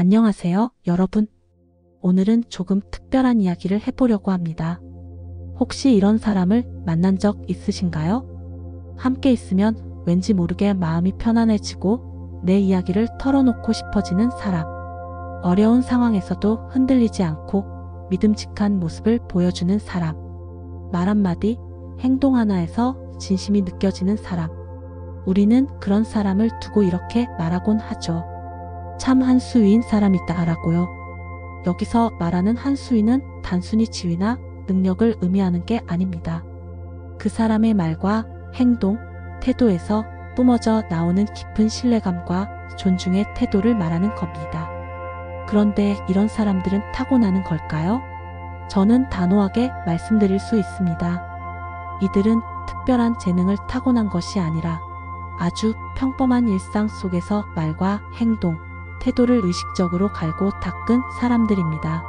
안녕하세요, 여러분. 오늘은 조금 특별한 이야기를 해보려고 합니다. 혹시 이런 사람을 만난 적 있으신가요? 함께 있으면 왠지 모르게 마음이 편안해지고 내 이야기를 털어놓고 싶어지는 사람. 어려운 상황에서도 흔들리지 않고 믿음직한 모습을 보여주는 사람. 말 한마디, 행동 하나에서 진심이 느껴지는 사람. 우리는 그런 사람을 두고 이렇게 말하곤 하죠. 참 한수위인 사람이다라고요. 여기서 말하는 한수위는 단순히 지위나 능력을 의미하는 게 아닙니다. 그 사람의 말과 행동, 태도에서 뿜어져 나오는 깊은 신뢰감과 존중의 태도를 말하는 겁니다. 그런데 이런 사람들은 타고나는 걸까요? 저는 단호하게 말씀드릴 수 있습니다. 이들은 특별한 재능을 타고난 것이 아니라 아주 평범한 일상 속에서 말과 행동, 태도를 의식적으로 갈고 닦은 사람들입니다.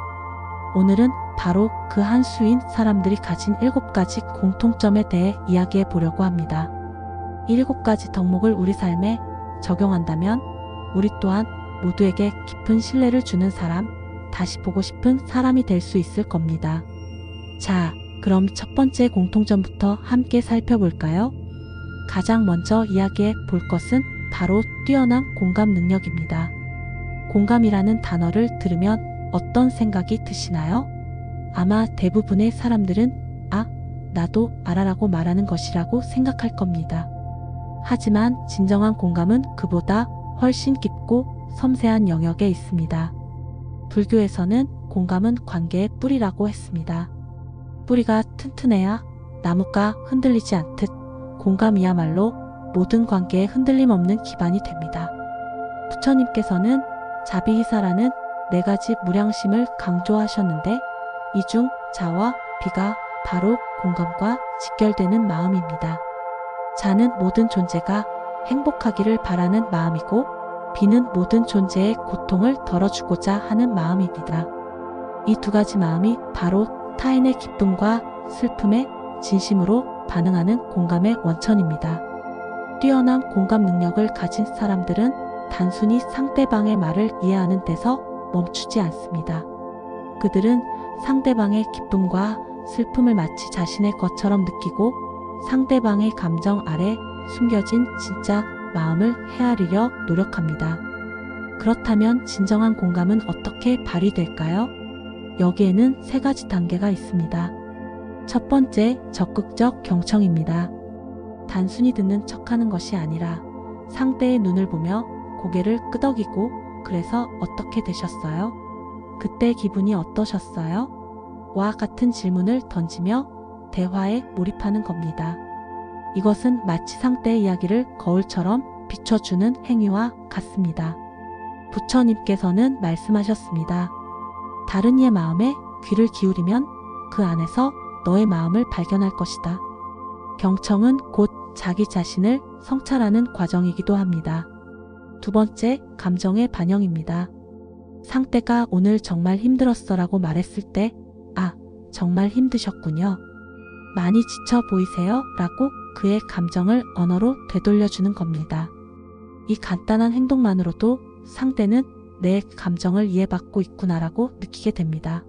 오늘은 바로 그 한수인 사람들이 가진 7가지 공통점에 대해 이야기해 보려고 합니다. 7가지 덕목을 우리 삶에 적용한다면 우리 또한 모두에게 깊은 신뢰를 주는 사람, 다시 보고 싶은 사람이 될 수 있을 겁니다. 자, 그럼 첫 번째 공통점부터 함께 살펴볼까요? 가장 먼저 이야기해 볼 것은 바로 뛰어난 공감 능력입니다. 공감이라는 단어를 들으면 어떤 생각이 드시나요? 아마 대부분의 사람들은 나도 알아라고 말하는 것이라고 생각할 겁니다. 하지만 진정한 공감은 그보다 훨씬 깊고 섬세한 영역에 있습니다. 불교에서는 공감은 관계의 뿌리라고 했습니다. 뿌리가 튼튼해야 나무가 흔들리지 않듯 공감이야말로 모든 관계에 흔들림 없는 기반이 됩니다. 부처님께서는 자비희사라는 4가지 무량심을 강조하셨는데 이 중 자와 비가 바로 공감과 직결되는 마음입니다. 자는 모든 존재가 행복하기를 바라는 마음이고 비는 모든 존재의 고통을 덜어주고자 하는 마음입니다. 이 2가지 마음이 바로 타인의 기쁨과 슬픔에 진심으로 반응하는 공감의 원천입니다. 뛰어난 공감 능력을 가진 사람들은 단순히 상대방의 말을 이해하는 데서 멈추지 않습니다. 그들은 상대방의 기쁨과 슬픔을 마치 자신의 것처럼 느끼고 상대방의 감정 아래 숨겨진 진짜 마음을 헤아리려 노력합니다. 그렇다면 진정한 공감은 어떻게 발휘될까요? 여기에는 3가지 단계가 있습니다. 첫 번째, 적극적 경청입니다. 단순히 듣는 척하는 것이 아니라 상대의 눈을 보며 고개를 끄덕이고 그래서 어떻게 되셨어요? 그때 기분이 어떠셨어요? 와 같은 질문을 던지며 대화에 몰입하는 겁니다. 이것은 마치 상대의 이야기를 거울처럼 비춰주는 행위와 같습니다. 부처님께서는 말씀하셨습니다. 다른 이의 마음에 귀를 기울이면 그 안에서 너의 마음을 발견할 것이다. 경청은 곧 자기 자신을 성찰하는 과정이기도 합니다. 2번째, 감정의 반영입니다. 상대가 오늘 정말 힘들었어라고 말했을 때 정말 힘드셨군요. 많이 지쳐 보이세요? 라고 그의 감정을 언어로 되돌려주는 겁니다. 이 간단한 행동만으로도 상대는 내 감정을 이해받고 있구나라고 느끼게 됩니다.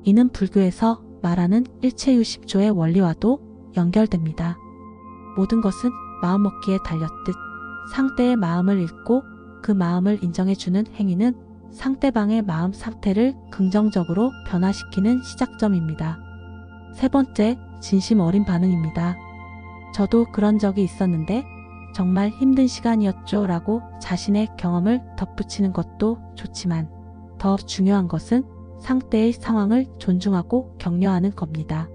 이는 불교에서 말하는 일체유십조의 원리와도 연결됩니다. 모든 것은 마음먹기에 달렸듯 상대의 마음을 읽고 그 마음을 인정해주는 행위는 상대방의 마음 상태를 긍정적으로 변화시키는 시작점입니다. 3번째, 진심 어린 반응입니다. 저도 그런 적이 있었는데 정말 힘든 시간이었죠 라고 자신의 경험을 덧붙이는 것도 좋지만 더 중요한 것은 상대의 상황을 존중하고 격려하는 겁니다.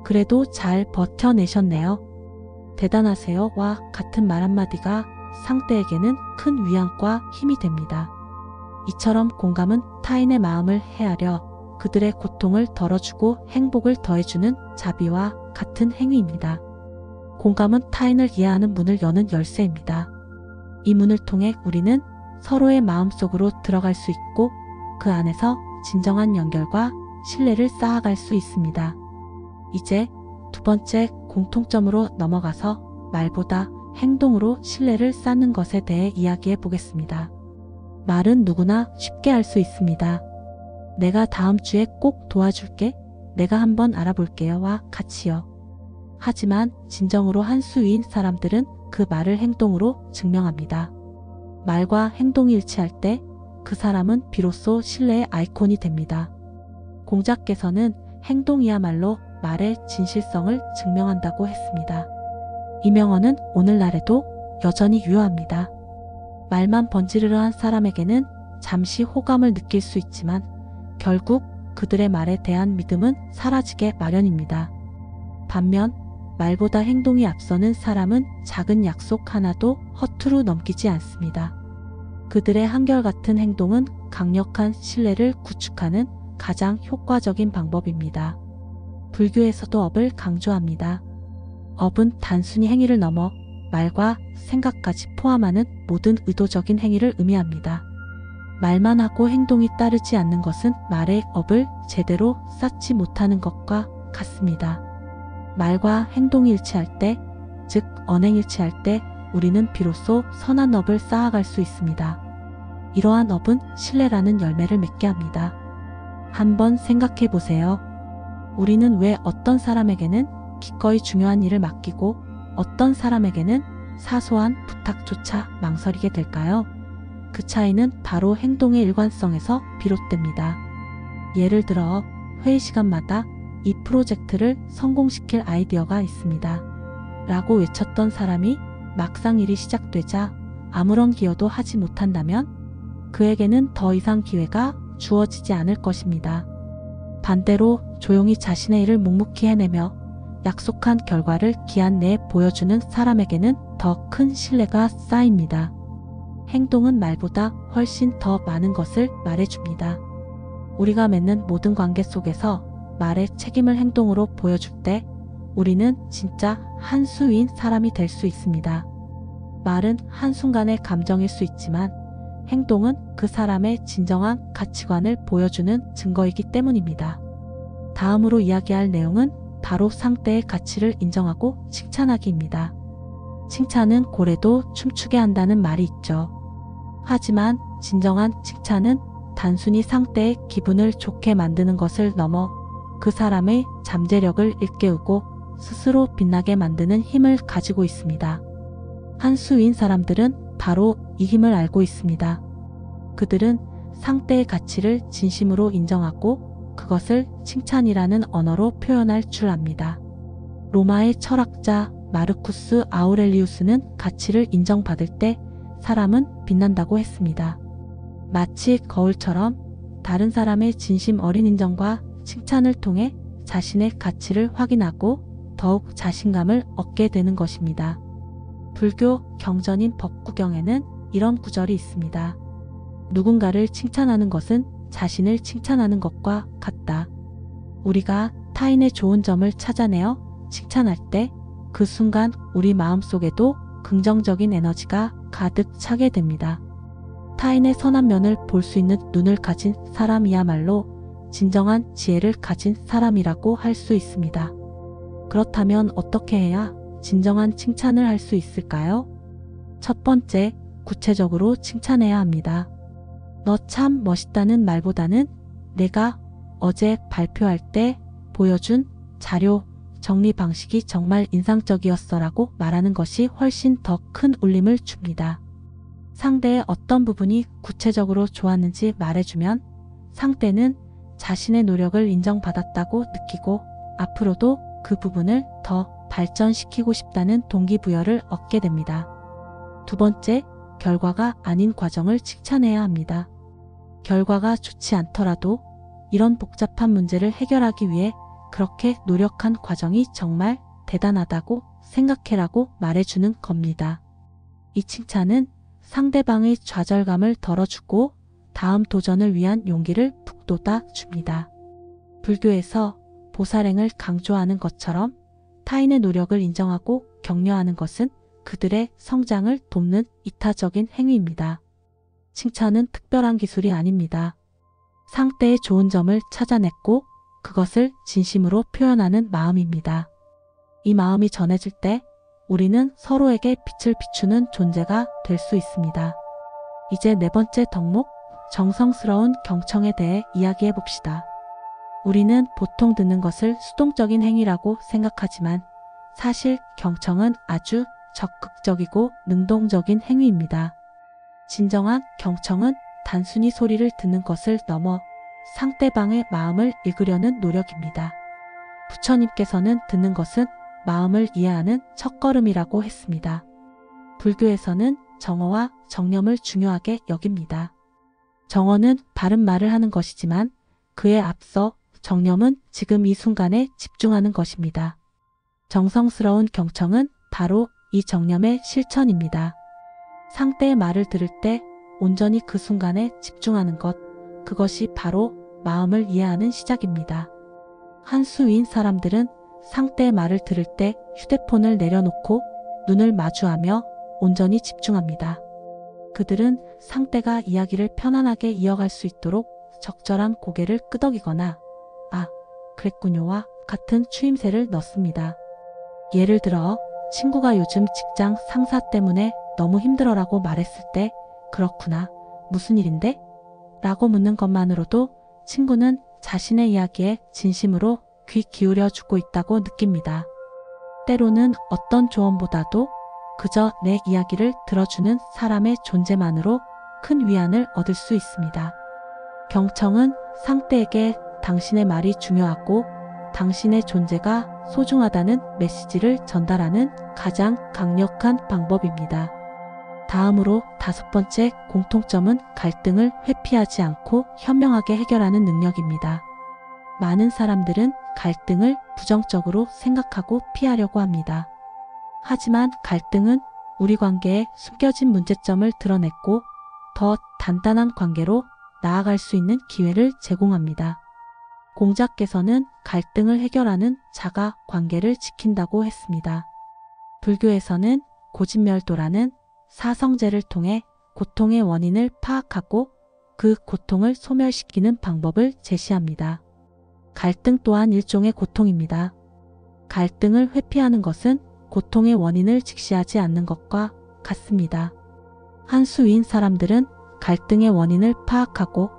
그래도 잘 버텨내셨네요. 대단하세요 와 같은 말 한마디가 상대에게는 큰 위안과 힘이 됩니다. 이처럼 공감은 타인의 마음을 헤아려 그들의 고통을 덜어주고 행복을 더해주는 자비와 같은 행위입니다. 공감은 타인을 이해하는 문을 여는 열쇠입니다. 이 문을 통해 우리는 서로의 마음속으로 들어갈 수 있고 그 안에서 진정한 연결과 신뢰를 쌓아갈 수 있습니다. 이제 2번째 공통점으로 넘어가서 말보다 행동으로 신뢰를 쌓는 것에 대해 이야기해 보겠습니다. 말은 누구나 쉽게 할 수 있습니다. 내가 다음 주에 꼭 도와줄게. 내가 한번 알아볼게요.와 같이요. 하지만 진정으로 한수 위인 사람들은 그 말을 행동으로 증명합니다. 말과 행동이 일치할 때 그 사람은 비로소 신뢰의 아이콘이 됩니다. 공자께서는 행동이야말로 말의 진실성을 증명한다고 했습니다. 이 명언은 오늘날에도 여전히 유효합니다. 말만 번지르르한 사람에게는 잠시 호감을 느낄 수 있지만 결국 그들의 말에 대한 믿음은 사라지게 마련입니다. 반면 말보다 행동이 앞서는 사람은 작은 약속 하나도 허투루 넘기지 않습니다. 그들의 한결같은 행동은 강력한 신뢰를 구축하는 가장 효과적인 방법입니다. 불교에서도 업을 강조합니다. 업은 단순히 행위를 넘어 말과 생각까지 포함하는 모든 의도적인 행위를 의미합니다. 말만 하고 행동이 따르지 않는 것은 말의 업을 제대로 쌓지 못하는 것과 같습니다. 말과 행동이 일치할 때, 즉 언행일치할 때 우리는 비로소 선한 업을 쌓아갈 수 있습니다. 이러한 업은 신뢰라는 열매를 맺게 합니다. 한번 생각해 보세요. 우리는 왜 어떤 사람에게는 기꺼이 중요한 일을 맡기고 어떤 사람에게는 사소한 부탁조차 망설이게 될까요? 그 차이는 바로 행동의 일관성에서 비롯됩니다. 예를 들어 회의 시간마다 이 프로젝트를 성공시킬 아이디어가 있습니다. 라고 외쳤던 사람이 막상 일이 시작되자 아무런 기여도 하지 못한다면 그에게는 더 이상 기회가 주어지지 않을 것입니다. 반대로 조용히 자신의 일을 묵묵히 해내며 약속한 결과를 기한 내에 보여주는 사람에게는 더 큰 신뢰가 쌓입니다. 행동은 말보다 훨씬 더 많은 것을 말해줍니다. 우리가 맺는 모든 관계 속에서 말의 책임을 행동으로 보여줄 때 우리는 진짜 한수위인 사람이 될 수 있습니다. 말은 한순간의 감정일 수 있지만 행동은 그 사람의 진정한 가치관을 보여주는 증거이기 때문입니다. 다음으로 이야기할 내용은 바로 상대의 가치를 인정하고 칭찬하기입니다. 칭찬은 고래도 춤추게 한다는 말이 있죠. 하지만 진정한 칭찬은 단순히 상대의 기분을 좋게 만드는 것을 넘어 그 사람의 잠재력을 일깨우고 스스로 빛나게 만드는 힘을 가지고 있습니다. 한수위인 사람들은 바로 이 힘을 알고 있습니다. 그들은 상대의 가치를 진심으로 인정하고 그것을 칭찬이라는 언어로 표현할 줄 압니다. 로마의 철학자 마르쿠스 아우렐리우스는 가치를 인정받을 때 사람은 빛난다고 했습니다. 마치 거울처럼 다른 사람의 진심 어린 인정과 칭찬을 통해 자신의 가치를 확인하고 더욱 자신감을 얻게 되는 것입니다. 불교 경전인 법구경에는 이런 구절이 있습니다. 누군가를 칭찬하는 것은 자신을 칭찬하는 것과 같다. 우리가 타인의 좋은 점을 찾아내어 칭찬할 때 그 순간 우리 마음속에도 긍정적인 에너지가 가득 차게 됩니다. 타인의 선한 면을 볼 수 있는 눈을 가진 사람이야말로 진정한 지혜를 가진 사람이라고 할 수 있습니다. 그렇다면 어떻게 해야 진정한 칭찬을 할 수 있을까요? 첫 번째, 구체적으로 칭찬해야 합니다. 너 참 멋있다는 말보다는 내가 어제 발표할 때 보여준 자료 정리 방식이 정말 인상적이었어라고 말하는 것이 훨씬 더 큰 울림을 줍니다. 상대의 어떤 부분이 구체적으로 좋았는지 말해주면 상대는 자신의 노력을 인정받았다고 느끼고 앞으로도 그 부분을 더 발전시키고 싶다는 동기부여를 얻게 됩니다. 두 번째, 결과가 아닌 과정을 칭찬해야 합니다. 결과가 좋지 않더라도 이런 복잡한 문제를 해결하기 위해 그렇게 노력한 과정이 정말 대단하다고 생각해라고 말해주는 겁니다. 이 칭찬은 상대방의 좌절감을 덜어주고 다음 도전을 위한 용기를 북돋아 줍니다. 불교에서 보살행을 강조하는 것처럼 타인의 노력을 인정하고 격려하는 것은 그들의 성장을 돕는 이타적인 행위입니다. 칭찬은 특별한 기술이 아닙니다. 상대의 좋은 점을 찾아냈고 그것을 진심으로 표현하는 마음입니다. 이 마음이 전해질 때 우리는 서로에게 빛을 비추는 존재가 될 수 있습니다. 이제 네 번째 덕목, 정성스러운 경청에 대해 이야기해 봅시다. 우리는 보통 듣는 것을 수동적인 행위라고 생각하지만 사실 경청은 아주 적극적이고 능동적인 행위입니다. 진정한 경청은 단순히 소리를 듣는 것을 넘어 상대방의 마음을 읽으려는 노력입니다. 부처님께서는 듣는 것은 마음을 이해하는 첫걸음이라고 했습니다. 불교에서는 정어와 정념을 중요하게 여깁니다. 정어는 바른 말을 하는 것이지만 그에 앞서 정념은 지금 이 순간에 집중하는 것입니다. 정성스러운 경청은 바로 이 정념의 실천입니다. 상대의 말을 들을 때 온전히 그 순간에 집중하는 것, 그것이 바로 마음을 이해하는 시작입니다. 한 수위인 사람들은 상대의 말을 들을 때 휴대폰을 내려놓고 눈을 마주하며 온전히 집중합니다. 그들은 상대가 이야기를 편안하게 이어갈 수 있도록 적절한 고개를 끄덕이거나 아, 그랬군요와 같은 추임새를 넣습니다. 예를 들어 친구가 요즘 직장 상사 때문에 너무 힘들어라고 말했을 때 그렇구나, 무슨 일인데? 라고 묻는 것만으로도 친구는 자신의 이야기에 진심으로 귀 기울여주고 있다고 느낍니다. 때로는 어떤 조언보다도 그저 내 이야기를 들어주는 사람의 존재만으로 큰 위안을 얻을 수 있습니다. 경청은 상대에게 당신의 말이 중요하고 당신의 존재가 소중하다는 메시지를 전달하는 가장 강력한 방법입니다. 다음으로 다섯 번째 공통점은 갈등을 회피하지 않고 현명하게 해결하는 능력입니다. 많은 사람들은 갈등을 부정적으로 생각하고 피하려고 합니다. 하지만 갈등은 우리 관계에 숨겨진 문제점을 드러냈고 더 단단한 관계로 나아갈 수 있는 기회를 제공합니다. 공자께서는 갈등을 해결하는 자가 관계를 지킨다고 했습니다. 불교에서는 고진멸도라는 사성제를 통해 고통의 원인을 파악하고 그 고통을 소멸시키는 방법을 제시합니다. 갈등 또한 일종의 고통입니다. 갈등을 회피하는 것은 고통의 원인을 직시하지 않는 것과 같습니다. 한 수위인 사람들은 갈등의 원인을 파악하고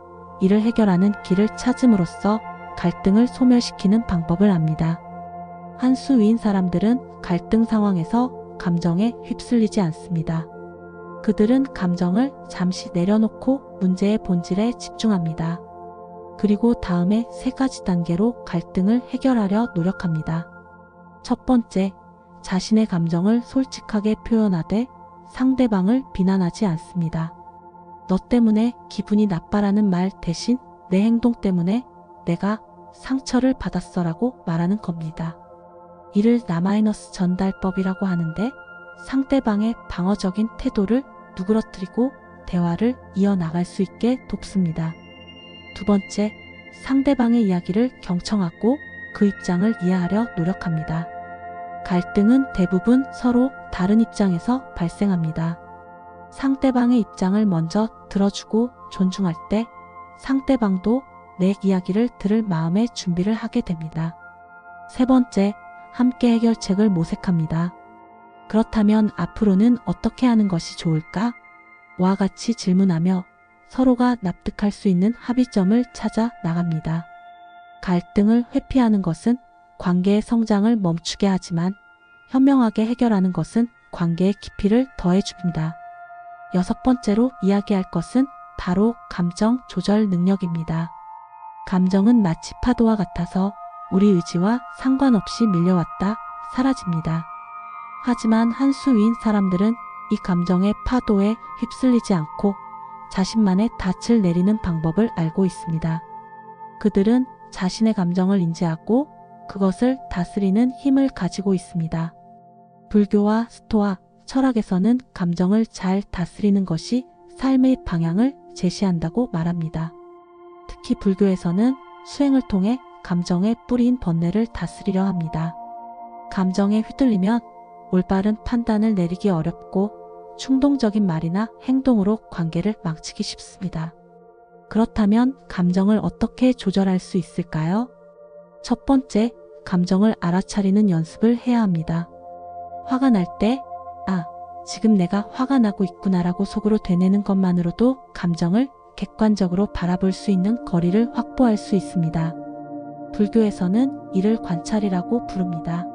이를 해결하는 길을 찾음으로써 갈등을 소멸시키는 방법을 압니다. 한 수위인 사람들은 갈등 상황에서 감정에 휩쓸리지 않습니다. 그들은 감정을 잠시 내려놓고 문제의 본질에 집중합니다. 그리고 다음에 세 가지 단계로 갈등을 해결하려 노력합니다. 첫 번째, 자신의 감정을 솔직하게 표현하되 상대방을 비난하지 않습니다. 너 때문에 기분이 나빠라는 말 대신 내 행동 때문에 내가 상처를 받았어라고 말하는 겁니다. 이를 나마이너스 전달법이라고 하는데 상대방의 방어적인 태도를 누그러뜨리고 대화를 이어나갈 수 있게 돕습니다. 두 번째, 상대방의 이야기를 경청하고 그 입장을 이해하려 노력합니다. 갈등은 대부분 서로 다른 입장에서 발생합니다. 상대방의 입장을 먼저 들어주고 존중할 때 상대방도 내 이야기를 들을 마음의 준비를 하게 됩니다. 세 번째, 함께 해결책을 모색합니다. 그렇다면 앞으로는 어떻게 하는 것이 좋을까? 와 같이 질문하며 서로가 납득할 수 있는 합의점을 찾아 나갑니다. 갈등을 회피하는 것은 관계의 성장을 멈추게 하지만 현명하게 해결하는 것은 관계의 깊이를 더해줍니다. 여섯 번째로 이야기할 것은 바로 감정 조절 능력입니다. 감정은 마치 파도와 같아서 우리 의지와 상관없이 밀려왔다 사라집니다. 하지만 한 수위인 사람들은 이 감정의 파도에 휩쓸리지 않고 자신만의 닻을 내리는 방법을 알고 있습니다. 그들은 자신의 감정을 인지하고 그것을 다스리는 힘을 가지고 있습니다. 불교와 스토아, 철학에서는 감정을 잘 다스리는 것이 삶의 방향을 제시한다고 말합니다. 특히 불교에서는 수행을 통해 감정의 뿌리인 번뇌를 다스리려 합니다. 감정에 휘둘리면 올바른 판단을 내리기 어렵고 충동적인 말이나 행동으로 관계를 망치기 쉽습니다. 그렇다면 감정을 어떻게 조절할 수 있을까요? 첫 번째, 감정을 알아차리는 연습을 해야 합니다. 화가 날 때, 지금 내가 화가 나고 있구나라고 속으로 되뇌는 것만으로도 감정을 객관적으로 바라볼 수 있는 거리를 확보할 수 있습니다. 불교에서는 이를 관찰이라고 부릅니다.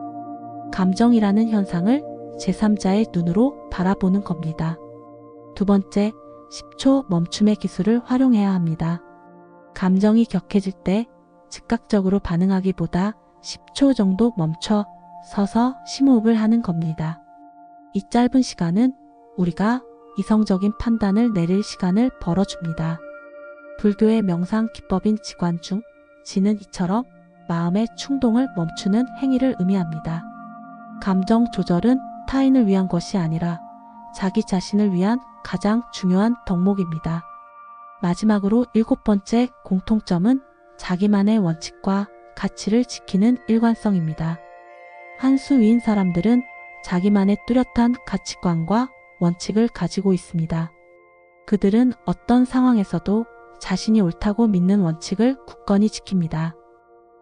감정이라는 현상을 제3자의 눈으로 바라보는 겁니다. 두 번째, 10초 멈춤의 기술을 활용해야 합니다. 감정이 격해질 때 즉각적으로 반응하기보다 10초 정도 멈춰 서서 심호흡을 하는 겁니다. 이 짧은 시간은 우리가 이성적인 판단을 내릴 시간을 벌어줍니다. 불교의 명상 기법인 지관중, 지는 이처럼 마음의 충동을 멈추는 행위를 의미합니다. 감정 조절은 타인을 위한 것이 아니라 자기 자신을 위한 가장 중요한 덕목입니다. 마지막으로 7번째 공통점은 자기만의 원칙과 가치를 지키는 일관성입니다. 한수 위인 사람들은 자기만의 뚜렷한 가치관과 원칙을 가지고 있습니다. 그들은 어떤 상황에서도 자신이 옳다고 믿는 원칙을 굳건히 지킵니다.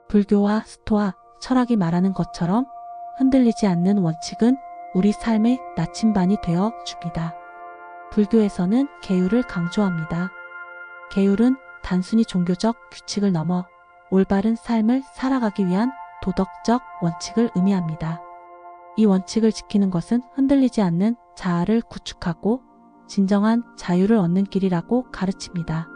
불교와 스토아 철학이 말하는 것처럼 흔들리지 않는 원칙은 우리 삶의 나침반이 되어 줍니다. 불교에서는 계율을 강조합니다. 계율은 단순히 종교적 규칙을 넘어 올바른 삶을 살아가기 위한 도덕적 원칙을 의미합니다. 이 원칙을 지키는 것은 흔들리지 않는 자아를 구축하고 진정한 자유를 얻는 길이라고 가르칩니다.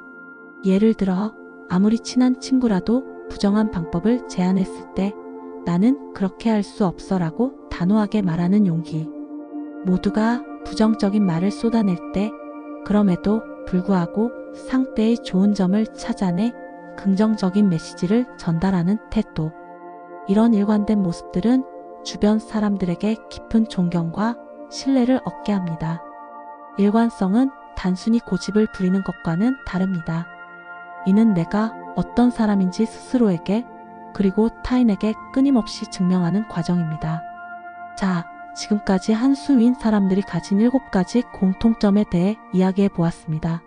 예를 들어 아무리 친한 친구라도 부정한 방법을 제안했을 때 나는 그렇게 할 수 없어 라고 단호하게 말하는 용기. 모두가 부정적인 말을 쏟아낼 때 그럼에도 불구하고 상대의 좋은 점을 찾아내 긍정적인 메시지를 전달하는 태도. 이런 일관된 모습들은 주변 사람들에게 깊은 존경과 신뢰를 얻게 합니다. 일관성은 단순히 고집을 부리는 것과는 다릅니다. 이는 내가 어떤 사람인지 스스로에게 그리고 타인에게 끊임없이 증명하는 과정입니다. 자, 지금까지 한수 위인 사람들이 가진 7가지 공통점에 대해 이야기해 보았습니다.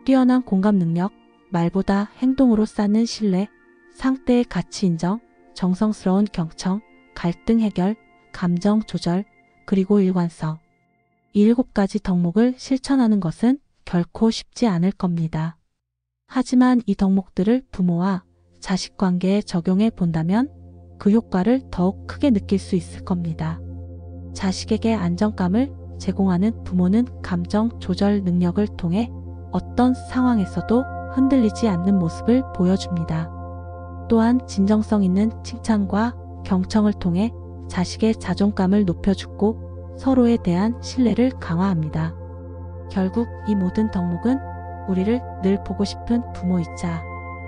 뛰어난 공감 능력, 말보다 행동으로 쌓는 신뢰, 상대의 가치 인정, 정성스러운 경청, 갈등 해결, 감정 조절, 그리고 일관성. 이 7가지 덕목을 실천하는 것은 결코 쉽지 않을 겁니다. 하지만 이 덕목들을 부모와 자식 관계에 적용해 본다면 그 효과를 더욱 크게 느낄 수 있을 겁니다. 자식에게 안정감을 제공하는 부모는 감정 조절 능력을 통해 어떤 상황에서도 흔들리지 않는 모습을 보여줍니다. 또한 진정성 있는 칭찬과 경청을 통해 자식의 자존감을 높여주고 서로에 대한 신뢰를 강화합니다. 결국 이 모든 덕목은 우리를 늘 보고 싶은 부모이자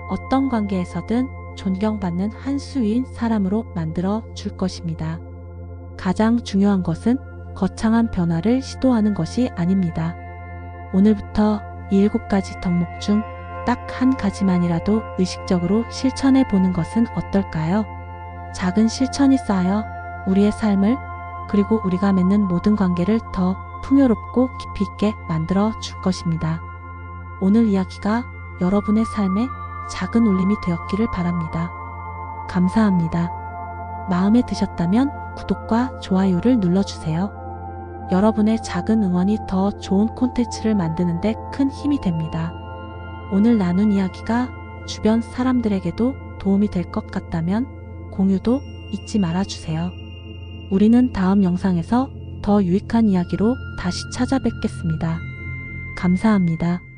어떤 관계에서든 존경받는 한수 위인 사람으로 만들어 줄 것입니다. 가장 중요한 것은 거창한 변화를 시도하는 것이 아닙니다. 오늘부터 이 7가지 덕목 중 딱 한 가지만이라도 의식적으로 실천해 보는 것은 어떨까요? 작은 실천이 쌓여 우리의 삶을 그리고 우리가 맺는 모든 관계를 더 풍요롭고 깊이 있게 만들어 줄 것입니다. 오늘 이야기가 여러분의 삶에 작은 울림이 되었기를 바랍니다. 감사합니다. 마음에 드셨다면 구독과 좋아요를 눌러주세요. 여러분의 작은 응원이 더 좋은 콘텐츠를 만드는 데 큰 힘이 됩니다. 오늘 나눈 이야기가 주변 사람들에게도 도움이 될 것 같다면 공유도 잊지 말아주세요. 우리는 다음 영상에서 더 유익한 이야기로 다시 찾아뵙겠습니다. 감사합니다.